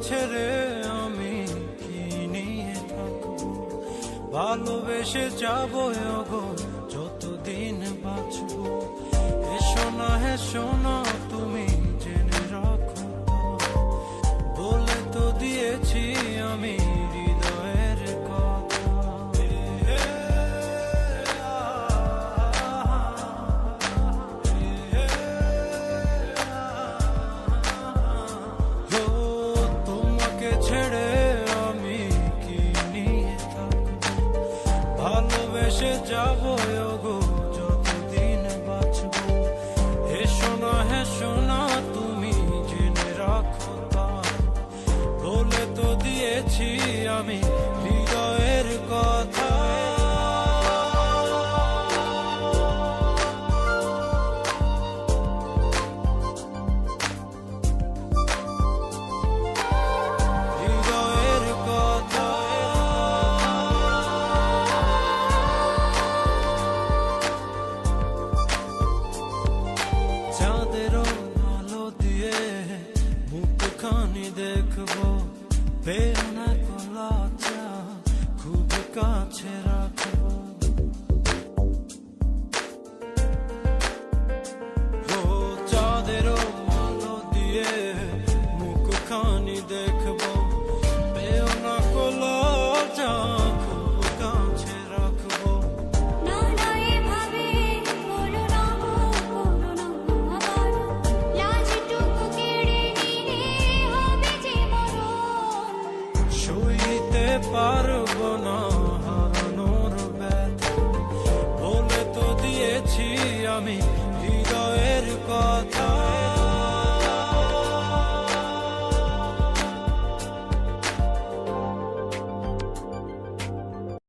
ছেড়ে আমি কি নিয়ে থাকবো, ভালোবেসে যাবো গো যতদিন বাঁচবো। এসো না তুমি জেনে রাখো, বলে তো দিয়েছি আমি হৃদয়ের কথা। তোমাকে ছেড়ে আমি কি নিয়ে থাকবো, ভালোবেসে যাবো গো যতদিন বাঁচবো। এসো না তুমি জেনে রাখো, বলে তো দিয়েছি আমি হৃদয়ের কথা। দেখবো বেনা কলাচা খুব কাছে রাখবো, চাঁদেরও আলো দিয়ে মুখখানি দেখবো, বেনা কলাচা খুব কাছে রাখবো। সইতে পারবো